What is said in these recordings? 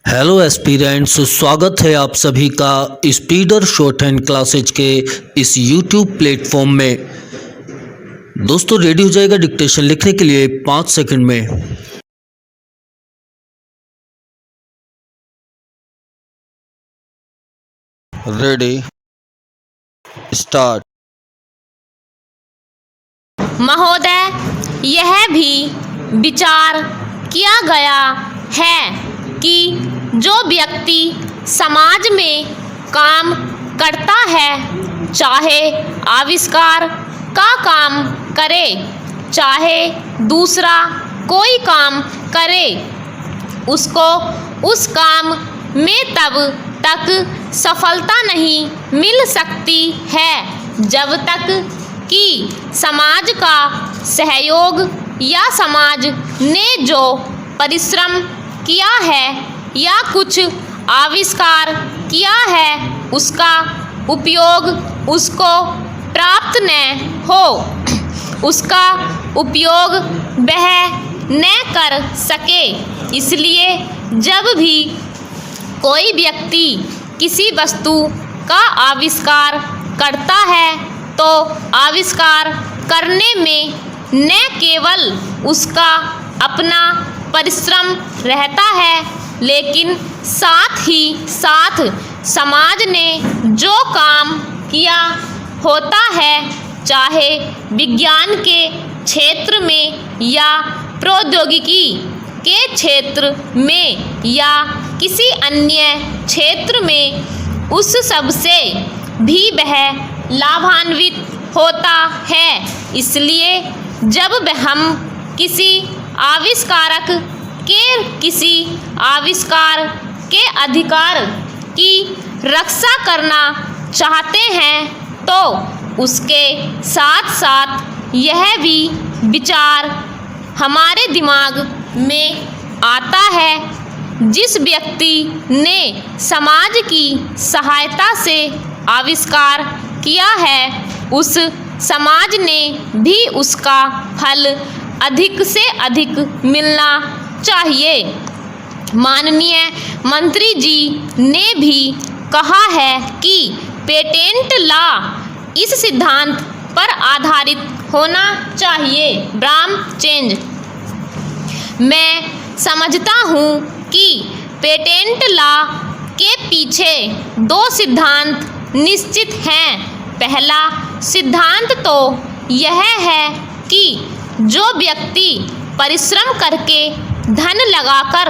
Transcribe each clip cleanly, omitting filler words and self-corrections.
Hello aspirants, स्वागत है आप सभी का स्पीडर शॉर्ट हैंड क्लासेज के इस यूट्यूब प्लेटफॉर्म में। दोस्तों रेडी हो जाएगा डिक्टेशन लिखने के लिए 5 सेकंड में। Ready, start. महोदय, यह भी विचार किया गया है कि जो व्यक्ति समाज में काम करता है, चाहे आविष्कार का काम करे, चाहे दूसरा कोई काम करे, उसको उस काम में तब तक सफलता नहीं मिल सकती है जब तक कि समाज का सहयोग या समाज ने जो परिश्रम किया है या कुछ आविष्कार किया है उसका उपयोग उसको प्राप्त न हो, उसका उपयोग वह न कर सके। इसलिए जब भी कोई व्यक्ति किसी वस्तु का आविष्कार करता है तो आविष्कार करने में न केवल उसका अपना परिश्रम रहता है, लेकिन साथ ही साथ समाज ने जो काम किया होता है, चाहे विज्ञान के क्षेत्र में या प्रौद्योगिकी के क्षेत्र में या किसी अन्य क्षेत्र में, उस सब से भी वह लाभान्वित होता है। इसलिए जब हम किसी आविष्कारक के किसी आविष्कार के अधिकार की रक्षा करना चाहते हैं तो उसके साथ साथ यह भी विचार हमारे दिमाग में आता है, जिस व्यक्ति ने समाज की सहायता से आविष्कार किया है, उस समाज ने भी उसका फल अधिक से अधिक मिलना चाहिए। माननीय मंत्री जी ने भी कहा है कि पेटेंट लॉ इस सिद्धांत पर आधारित होना चाहिए, ब्राम चेंज। मैं समझता हूँ कि पेटेंट लॉ के पीछे 2 सिद्धांत निश्चित हैं। पहला सिद्धांत तो यह है कि जो व्यक्ति परिश्रम करके धन लगाकर,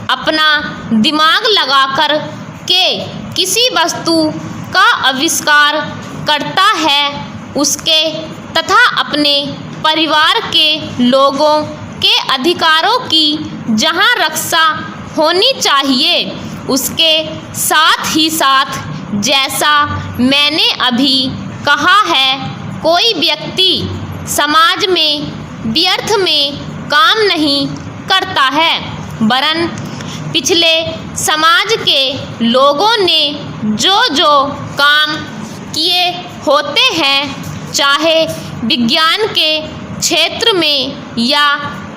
अपना दिमाग लगाकर के किसी वस्तु का आविष्कार करता है, उसके तथा अपने परिवार के लोगों के अधिकारों की जहां रक्षा होनी चाहिए, उसके साथ ही साथ जैसा मैंने अभी कहा है, कोई व्यक्ति समाज में व्यर्थ में काम नहीं करता है, वरन पिछले समाज के लोगों ने जो जो काम किए होते हैं, चाहे विज्ञान के क्षेत्र में या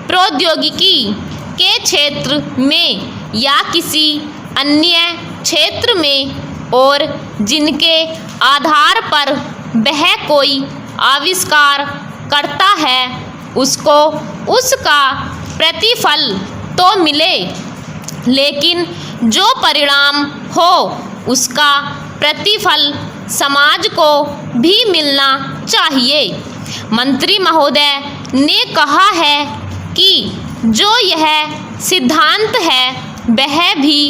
प्रौद्योगिकी के क्षेत्र में या किसी अन्य क्षेत्र में, और जिनके आधार पर वह कोई आविष्कार करता है, उसको उसका प्रतिफल तो मिले, लेकिन जो परिणाम हो उसका प्रतिफल समाज को भी मिलना चाहिए। मंत्री महोदय ने कहा है कि जो यह सिद्धांत है वह भी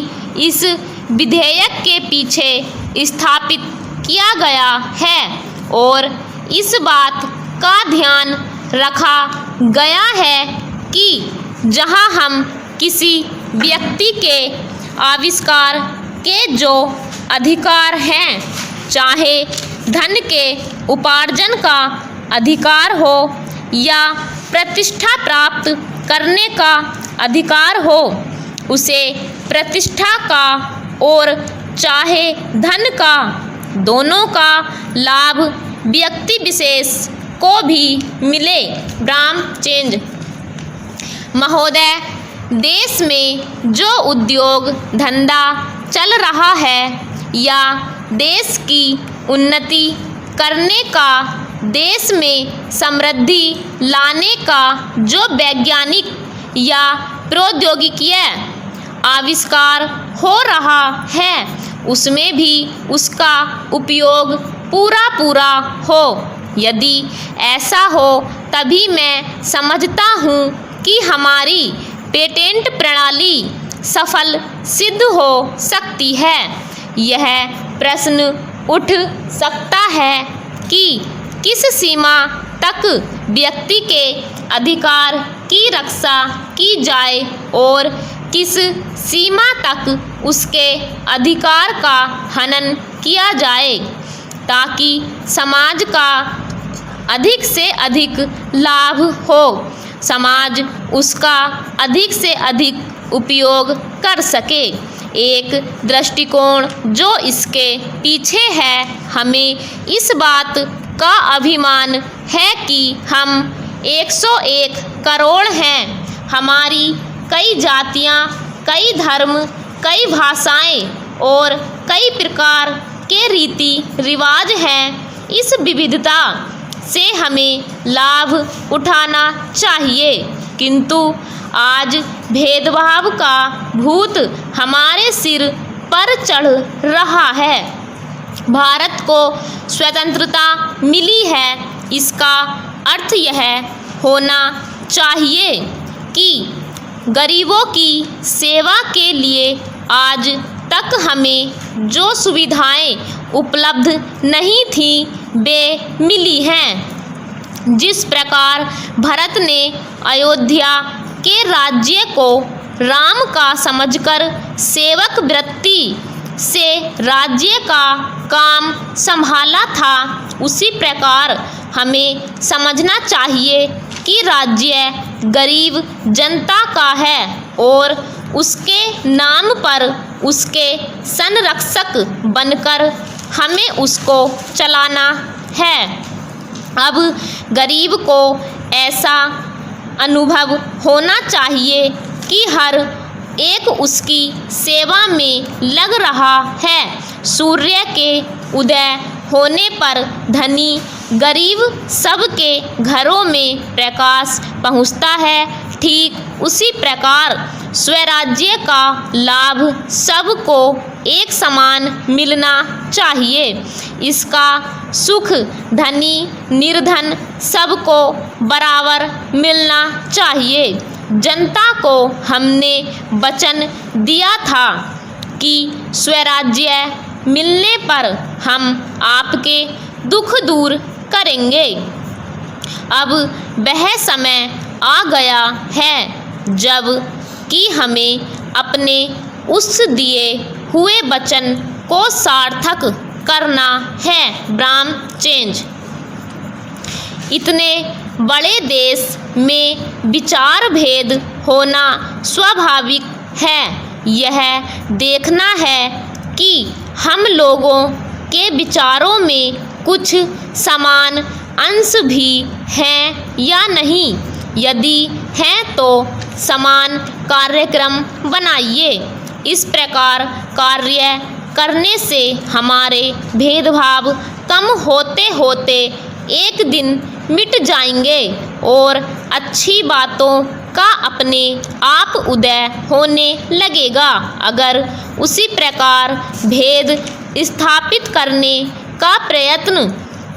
इस विधेयक के पीछे स्थापित किया गया है और इस बात का ध्यान रखा गया है कि जहां हम किसी व्यक्ति के आविष्कार के जो अधिकार हैं, चाहे धन के उपार्जन का अधिकार हो या प्रतिष्ठा प्राप्त करने का अधिकार हो, उसे प्रतिष्ठा का और चाहे धन का, दोनों का लाभ व्यक्ति विशेष को भी मिले, ब्राम चेंज। महोदय, देश में जो उद्योग धंधा चल रहा है या देश की उन्नति करने का, देश में समृद्धि लाने का जो वैज्ञानिक या प्रौद्योगिकीय आविष्कार हो रहा है, उसमें भी उसका उपयोग पूरा हो। यदि ऐसा हो तभी मैं समझता हूँ कि हमारी पेटेंट प्रणाली सफल सिद्ध हो सकती है। यह प्रश्न उठ सकता है कि किस सीमा तक व्यक्ति के अधिकार की रक्षा की जाए और किस सीमा तक उसके अधिकार का हनन किया जाए, ताकि समाज का अधिक से अधिक लाभ हो, समाज उसका अधिक से अधिक उपयोग कर सके। एक दृष्टिकोण जो इसके पीछे है, हमें इस बात का अभिमान है कि हम 101 करोड़ हैं। हमारी कई जातियां, कई धर्म, कई भाषाएं और कई प्रकार के रीति रिवाज हैं। इस विविधता से हमें लाभ उठाना चाहिए, किंतु आज भेदभाव का भूत हमारे सिर पर चढ़ रहा है। भारत को स्वतंत्रता मिली है, इसका अर्थ यह होना चाहिए कि गरीबों की सेवा के लिए आज तक हमें जो सुविधाएं उपलब्ध नहीं थीं, वे मिली हैं। जिस प्रकार भरत ने अयोध्या के राज्य को राम का समझकर सेवक वृत्ति से राज्य का काम संभाला था, उसी प्रकार हमें समझना चाहिए कि राज्य गरीब जनता का है और उसके नाम पर उसके संरक्षक बनकर हमें उसको चलाना है। अब गरीब को ऐसा अनुभव होना चाहिए कि हर एक उसकी सेवा में लग रहा है। सूर्य के उदय होने पर धनी गरीब सबके घरों में प्रकाश पहुंचता है, ठीक उसी प्रकार स्वराज्य का लाभ सबको एक समान मिलना चाहिए। इसका सुख धनी निर्धन सबको बराबर मिलना चाहिए। जनता को हमने वचन दिया था कि स्वराज्य मिलने पर हम आपके दुख दूर करेंगे। अब वह समय आ गया है जब कि हमें अपने उस दिए हुए वचन को सार्थक करना है। ब्राह्म चेंज। इतने बड़े देश में विचार भेद होना स्वाभाविक है। यह देखना है कि हम लोगों के विचारों में कुछ समान अंश भी हैं या नहीं। यदि हैं तो समान कार्यक्रम बनाइए। इस प्रकार कार्य करने से हमारे भेदभाव कम होते होते एक दिन मिट जाएंगे और अच्छी बातों का अपने आप उदय होने लगेगा। अगर उसी प्रकार भेद स्थापित करने का प्रयत्न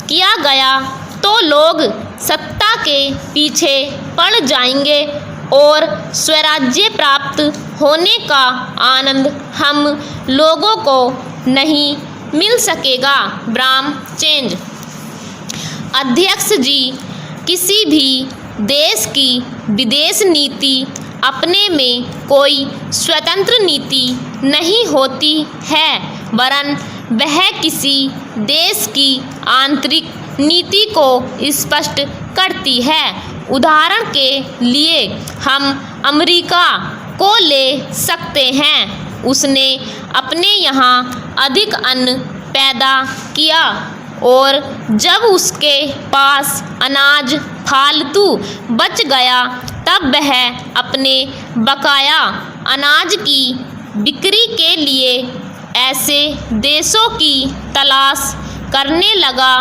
किया गया तो लोग सत्ता के पीछे पड़ जाएंगे और स्वराज्य प्राप्त होने का आनंद हम लोगों को नहीं मिल सकेगा। ब्राह्म चेंज। अध्यक्ष जी, किसी भी देश की विदेश नीति अपने में कोई स्वतंत्र नीति नहीं होती है, वरन वह किसी देश की आंतरिक नीति को स्पष्ट करती है। उदाहरण के लिए हम अमेरिका को ले सकते हैं। उसने अपने यहाँ अधिक अन्न पैदा किया और जब उसके पास अनाज फालतू बच गया तब वह अपने बकाया अनाज की बिक्री के लिए ऐसे देशों की तलाश करने लगा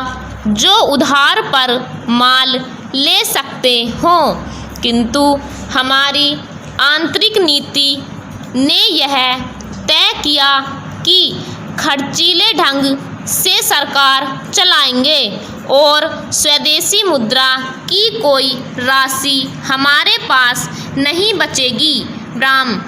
जो उधार पर माल ले सकते हों, किंतु हमारी आंतरिक नीति ने यह तय किया कि खर्चीले ढंग से सरकार चलाएंगे और स्वदेशी मुद्रा की कोई राशि हमारे पास नहीं बचेगी। ब्राह्म